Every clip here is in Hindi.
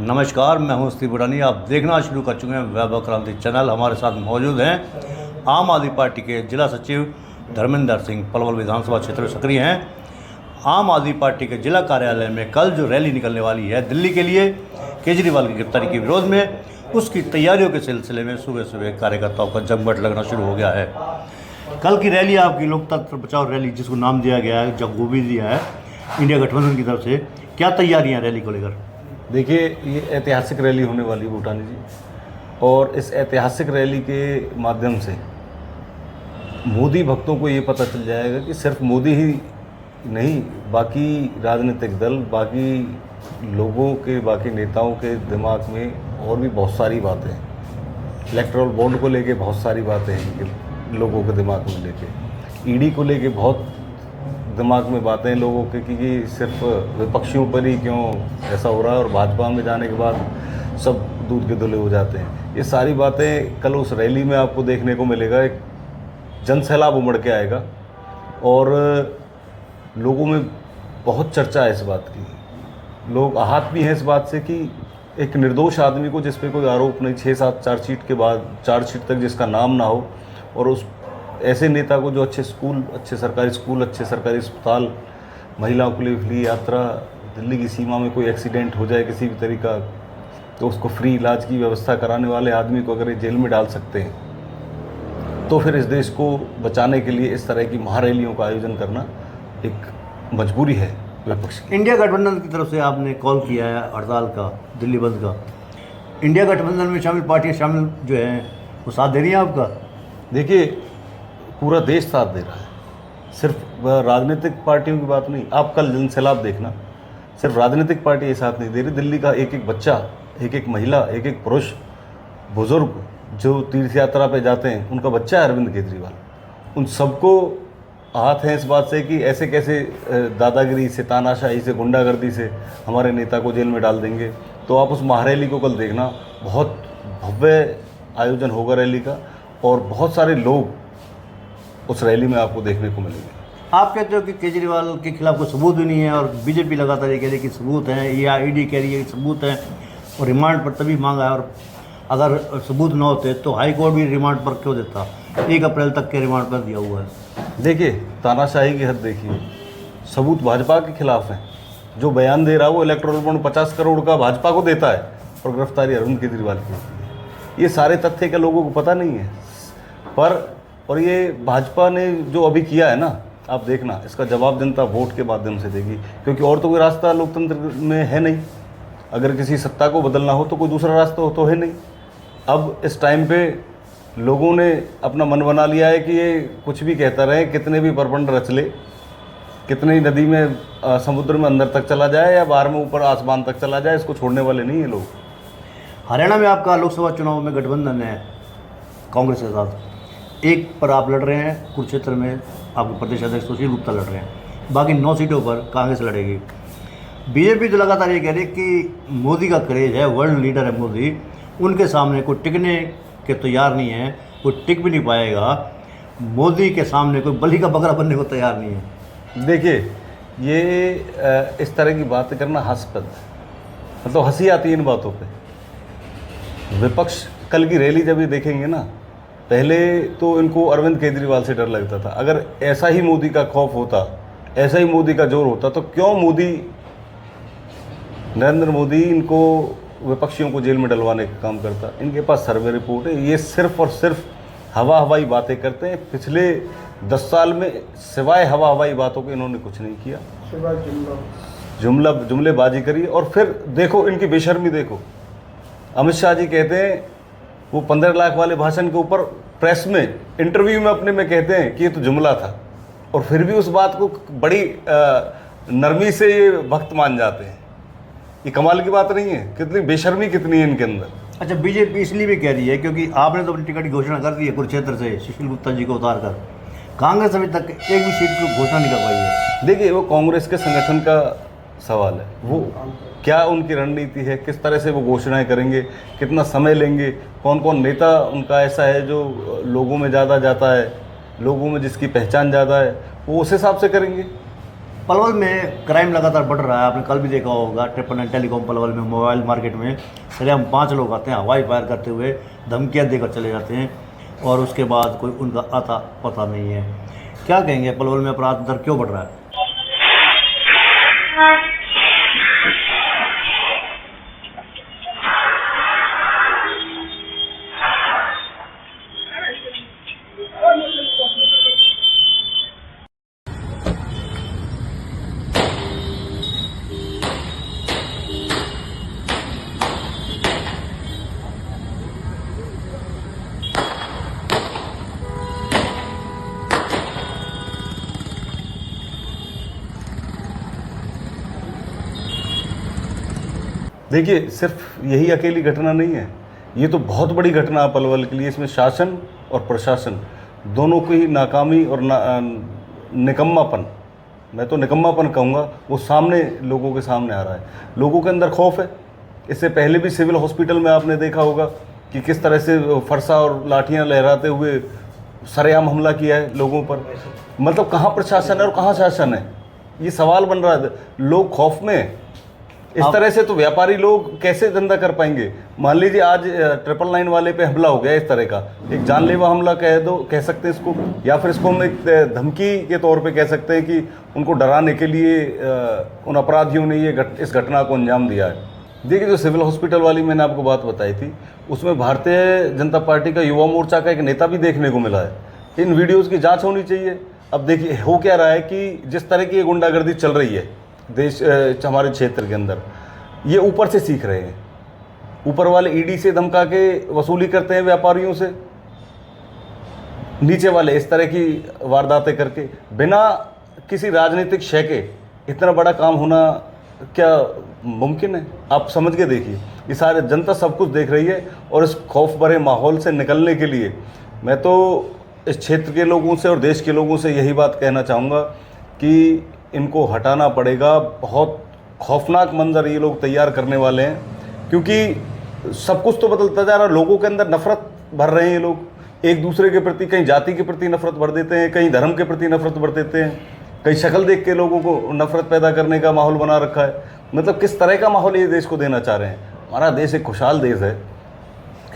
नमस्कार, मैं हूं स्टीव बुटानी। आप देखना शुरू कर चुके हैं वैभव क्रांति चैनल। हमारे साथ मौजूद हैं आम आदमी पार्टी के जिला सचिव धर्मेंद्र सिंह, पलवल विधानसभा क्षेत्र में सक्रिय हैं। आम आदमी पार्टी के जिला कार्यालय में कल जो रैली निकलने वाली है दिल्ली के लिए केजरीवाल की गिरफ्तारी के विरोध में, उसकी तैयारियों के सिलसिले में सुबह सुबह कार्यकर्ताओं का जमघट लगना शुरू हो गया है। कल की रैली आपकी लोकतंत्र बचाओ रैली, जिसको नाम दिया गया है, जब गोभी दिया है इंडिया गठबंधन की तरफ से, क्या तैयारियां रैली को लेकर? देखिए, ये ऐतिहासिक रैली होने वाली है भूटानी जी, और इस ऐतिहासिक रैली के माध्यम से मोदी भक्तों को ये पता चल जाएगा कि सिर्फ मोदी ही नहीं, बाकी राजनीतिक दल, बाकी लोगों के, बाकी नेताओं के दिमाग में और भी बहुत सारी बातें हैं। इलेक्टोरल बॉन्ड को लेके बहुत सारी बातें हैं लोगों के दिमाग में लेके, ईडी को लेके बहुत दिमाग में बातें हैं लोगों के कि सिर्फ विपक्षियों पर ही क्यों ऐसा हो रहा है और भाजपा में जाने के बाद सब दूध के धुले हो जाते हैं। ये सारी बातें कल उस रैली में आपको देखने को मिलेगा। एक जन सैलाब उमड़ के आएगा और लोगों में बहुत चर्चा है इस बात की। लोग आहत भी हैं इस बात से कि एक निर्दोष आदमी को, जिस पे कोई आरोप नहीं, 6-7 चार्जशीट के बाद, चार्जशीट तक जिसका नाम ना हो, और उस ऐसे नेता को जो अच्छे स्कूल, अच्छे सरकारी स्कूल, अच्छे सरकारी अस्पताल, महिलाओं के लिए फ्री यात्रा, दिल्ली की सीमा में कोई एक्सीडेंट हो जाए किसी भी तरीका तो उसको फ्री इलाज की व्यवस्था कराने वाले आदमी को अगर ये जेल में डाल सकते हैं, तो फिर इस देश को बचाने के लिए इस तरह की महारैलियों का आयोजन करना एक मजबूरी है विपक्ष की। इंडिया गठबंधन की तरफ से आपने कॉल किया है हड़ताल का, दिल्ली बंद का। इंडिया गठबंधन में शामिल पार्टियां शामिल जो हैं वो साथ दे रही हैं आपका? देखिए, पूरा देश साथ दे रहा है, सिर्फ राजनीतिक पार्टियों की बात नहीं। आप कल जन सैलाब देखना, सिर्फ राजनीतिक पार्टी ये साथ नहीं दे रही। दिल्ली का एक एक बच्चा, एक एक महिला, एक एक पुरुष, बुजुर्ग जो तीर्थ यात्रा पे जाते हैं, उनका बच्चा है अरविंद केजरीवाल। उन सबको आहत हैं इस बात से कि ऐसे कैसे दादागिरी से, तानाशाही से, गुंडागर्दी से हमारे नेता को जेल में डाल देंगे। तो आप उस महारैली को कल देखना, बहुत भव्य आयोजन होगा रैली का, और बहुत सारे लोग उस रैली में आपको देखने को मिलेंगे। आप कहते हो कि केजरीवाल के खिलाफ कोई सबूत भी नहीं है, और बीजेपी लगातार ये कह रही है कि सबूत हैं, या ईडी कह रही है कि सबूत हैं, और रिमांड पर तभी मांगा है, और अगर सबूत न होते तो हाई कोर्ट भी रिमांड पर क्यों देता? 1 अप्रैल तक के रिमांड पर दिया हुआ है। देखिए, तानाशाही की हद देखिए। सबूत भाजपा के खिलाफ हैं। जो बयान दे रहा है वो इलेक्टोरल बॉन्ड 50 करोड़ का भाजपा को देता है, और गिरफ्तारी अरविंद केजरीवाल की होती है। ये सारे तथ्य का लोगों को पता नहीं है। और ये भाजपा ने जो अभी किया है ना, आप देखना, इसका जवाब जनता वोट के माध्यम से देगी, क्योंकि और तो कोई रास्ता लोकतंत्र में है नहीं। अगर किसी सत्ता को बदलना हो तो कोई दूसरा रास्ता तो है नहीं। अब इस टाइम पे लोगों ने अपना मन बना लिया है कि ये कुछ भी कहता रहे, कितने भी परपंड रच ले, कितनी नदी में, समुद्र में अंदर तक चला जाए या बाहर में ऊपर आसमान तक चला जाए, इसको छोड़ने वाले नहीं है लोग। हरियाणा में आपका लोकसभा चुनाव में गठबंधन है कांग्रेस के साथ। एक पर आप लड़ रहे हैं, कुरुक्षेत्र में आपके प्रदेश अध्यक्ष सुशील गुप्ता लड़ रहे हैं, बाकी 9 सीटों पर कांग्रेस लड़ेगी। बीजेपी तो लगातार ये कह रही है कि मोदी का क्रेज है, वर्ल्ड लीडर है मोदी, उनके सामने कोई टिकने के तैयार नहीं है, कोई टिक भी नहीं पाएगा। मोदी के सामने कोई बलि का बकरा बनने को तैयार नहीं है। देखिए, ये इस तरह की बातें करना हास्यास्पद है, मतलब हंसी आती है इन बातों पे। विपक्ष कल की रैली जब ये देखेंगे ना, पहले तो इनको अरविंद केजरीवाल से डर लगता था। अगर ऐसा ही मोदी का खौफ होता, ऐसा ही मोदी का जोर होता, तो क्यों नरेंद्र मोदी इनको, विपक्षियों को जेल में डलवाने का काम करता? इनके पास सर्वे रिपोर्ट है। ये सिर्फ और सिर्फ हवाई बातें करते हैं। पिछले 10 साल में सिवाय हवाई बातों के इन्होंने कुछ नहीं किया, जुमलेबाजी करी। और फिर देखो इनकी बेशर्मी देखो। अमित शाह जी कहते हैं, वो 15 लाख वाले भाषण के ऊपर प्रेस में, इंटरव्यू में अपने में कहते हैं कि ये तो जुमला था, और फिर भी उस बात को बड़ी नरमी से ये भक्त मान जाते हैं। ये कमाल की बात नहीं है? कितनी बेशर्मी कितनी है इनके अंदर। अच्छा, बीजेपी इसलिए भी कह रही है क्योंकि आपने तो अपनी टिकट की घोषणा कर दी है कुरुक्षेत्र से सुशील गुप्ता जी को उतार कर। कांग्रेस अभी तक एक भी सीट की घोषणा नहीं कर पाई है। देखिए, वो कांग्रेस के संगठन का सवाल है। वो क्या उनकी रणनीति है, किस तरह से वो घोषणाएं करेंगे, कितना समय लेंगे, कौन कौन नेता उनका ऐसा है जो लोगों में ज़्यादा जाता है, लोगों में जिसकी पहचान ज़्यादा है, वो उस हिसाब से करेंगे। पलवल में क्राइम लगातार बढ़ रहा है। आपने कल भी देखा होगा 999 टेलीकॉम पलवल में मोबाइल मार्केट में सरेआम 5 लोग आते हैं, हवाई फायर करते हुए धमकियां देकर चले जाते हैं और उसके बाद कोई उनका आता पता नहीं है। क्या कहेंगे पलवल में अपराध दर क्यों बढ़ रहा है? देखिए, सिर्फ यही अकेली घटना नहीं है, ये तो बहुत बड़ी घटना है पलवल के लिए। इसमें शासन और प्रशासन दोनों की ही नाकामी और निकम्मापन, मैं तो निकम्मापन कहूँगा, वो सामने लोगों के सामने आ रहा है। लोगों के अंदर खौफ है। इससे पहले भी सिविल हॉस्पिटल में आपने देखा होगा कि किस तरह से फरसा और लाठियाँ लहराते हुए सरेआम हमला किया है लोगों पर। मतलब कहाँ प्रशासन है और कहाँ शासन है, ये सवाल बन रहा है। लोग खौफ में हैं। इस तरह से तो व्यापारी लोग कैसे धंधा कर पाएंगे? मान लीजिए आज 999 वाले पे हमला हो गया इस तरह का, एक जानलेवा हमला कह सकते हैं इसको, या फिर इसको हम एक धमकी के तौर पे कह सकते हैं कि उनको डराने के लिए उन अपराधियों ने इस घटना को अंजाम दिया है। देखिए, जो सिविल हॉस्पिटल वाली मैंने आपको बात बताई थी, उसमें भारतीय जनता पार्टी का युवा मोर्चा का एक नेता भी देखने को मिला है। इन वीडियोज़ की जाँच होनी चाहिए। अब देखिए, हो क्या रहा है कि जिस तरह की ये गुंडागर्दी चल रही है देश हमारे क्षेत्र के अंदर, ये ऊपर से सीख रहे हैं। ऊपर वाले ईडी से धमका के वसूली करते हैं व्यापारियों से, नीचे वाले इस तरह की वारदातें करके, बिना किसी राजनीतिक शय के इतना बड़ा काम होना क्या मुमकिन है? आप समझ के देखिए, ये सारे जनता सब कुछ देख रही है। और इस खौफ भरे माहौल से निकलने के लिए मैं तो इस क्षेत्र के लोगों से और देश के लोगों से यही बात कहना चाहूँगा कि इनको हटाना पड़ेगा। बहुत खौफनाक मंजर ये लोग तैयार करने वाले हैं, क्योंकि सब कुछ तो बदलता जा रहा है। लोगों के अंदर नफरत भर रहे हैं ये लोग, एक दूसरे के प्रति, कहीं जाति के प्रति नफरत भर देते हैं, कहीं धर्म के प्रति नफरत भर देते हैं, कहीं शक्ल देख के लोगों को नफरत पैदा करने का माहौल बना रखा है। मतलब किस तरह का माहौल ये देश को देना चाह रहे हैं? हमारा देश एक खुशहाल देश है,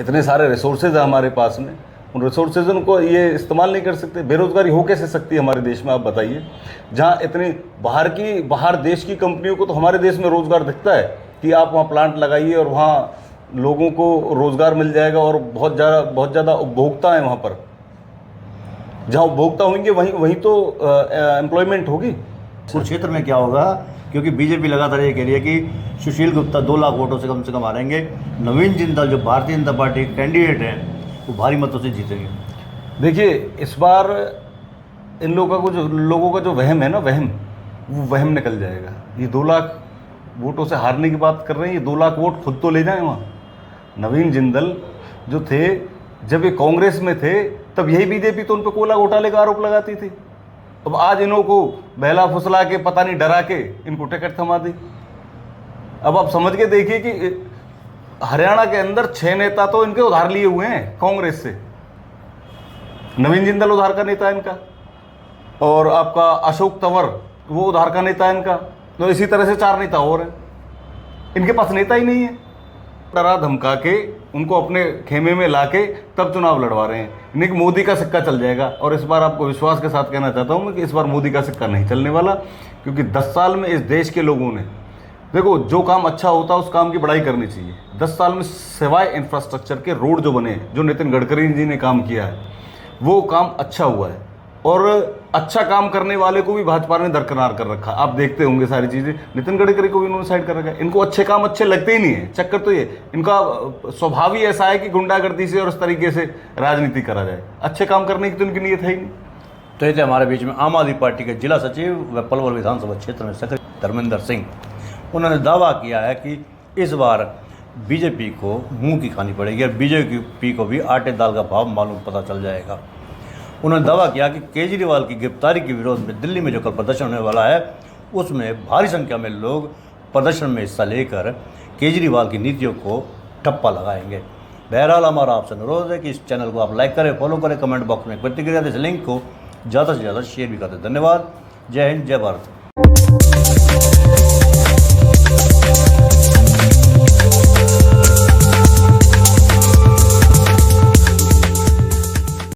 इतने सारे रिसोर्सेज हैं हमारे पास में, उन रिसोर्सेज को ये इस्तेमाल नहीं कर सकते। बेरोजगारी हो कैसे सकती है हमारे देश में, आप बताइए? जहाँ इतनी बाहर देश की कंपनियों को तो हमारे देश में रोज़गार दिखता है कि आप वहाँ प्लांट लगाइए और वहाँ लोगों को रोज़गार मिल जाएगा, और बहुत ज़्यादा उपभोक्ता है वहाँ पर। जहाँ उपभोक्ता होंगे वहीं तो एम्प्लॉयमेंट होगी। कुरुक्षेत्र में क्या होगा? क्योंकि बीजेपी लगातार ये कह रही है कि सुशील गुप्ता 2 लाख वोटों से कम हारेंगे। नवीन जिंदल जो भारतीय जनता पार्टी के कैंडिडेट हैं वो भारी मतों से जीतेंगे। देखिए, इस बार इन लोगों का जो वहम है ना, वो वहम निकल जाएगा। ये 2 लाख वोटों से हारने की बात कर रहे हैं, ये 2 लाख वोट खुद तो ले जाएं वहाँ। नवीन जिंदल जो थे, जब ये कांग्रेस में थे तब यही बीजेपी तो उन पर कोयला घोटाले का आरोप लगाती थी। अब आज इन्हों को बहला फुसला के, पता नहीं डरा के इनको टिकट थमा दी। अब आप समझ के देखिए कि हरियाणा के अंदर 6 नेता तो इनके उधार लिए हुए हैं कांग्रेस से। नवीन जिंदल उधार का नेता है इनका, और आपका अशोक तंवर वो उधार का नेता है इनका। तो इसी तरह से 4 नेता और हैं, इनके पास नेता ही नहीं है। डरा धमका के उनको अपने खेमे में लाके तब चुनाव लड़वा रहे हैं। इन्हें मोदी का सिक्का चल जाएगा। और इस बार आपको विश्वास के साथ कहना चाहता हूँ मैं कि इस बार मोदी का सिक्का नहीं चलने वाला, क्योंकि 10 साल में इस देश के लोगों ने, देखो, जो काम अच्छा होता है उस काम की बड़ाई करनी चाहिए। 10 साल में सिवाय इंफ्रास्ट्रक्चर के रोड जो बने, जो नितिन गडकरी जी ने काम किया है, वो काम अच्छा हुआ है। और अच्छा काम करने वाले को भी भाजपा ने दरकिनार कर रखा। आप देखते होंगे सारी चीज़ें, नितिन गडकरी को भी उन्होंने साइड कर रखा है। इनको अच्छे काम अच्छे लगते ही नहीं है। चक्कर तो ये, इनका स्वभाव ही ऐसा है कि गुंडागर्दी से और इस तरीके से राजनीति करा जाए। अच्छे काम करने की तो इनकी नीयत है ही नहीं। तो ये थे हमारे बीच में आम आदमी पार्टी के जिला सचिव व पलवल विधानसभा क्षेत्र में सक्रिय धर्मेंद्र सिंह। उन्होंने दावा किया है कि इस बार बीजेपी को मुंह की खानी पड़ेगी और बीजेपी को भी आटे दाल का भाव मालूम पता चल जाएगा। उन्होंने दावा किया कि केजरीवाल की गिरफ्तारी के विरोध में दिल्ली में जो कल प्रदर्शन होने वाला है, उसमें भारी संख्या में लोग प्रदर्शन में हिस्सा लेकर केजरीवाल की नीतियों को ठप्पा लगाएंगे। बहरहाल हमारा आपसे अनुरोध है कि इस चैनल को आप लाइक करें, फॉलो करें, कमेंट बॉक्स में प्रतिक्रिया दें, इस लिंक को ज़्यादा से ज़्यादा शेयर भी करें। धन्यवाद। जय हिंद, जय भारत।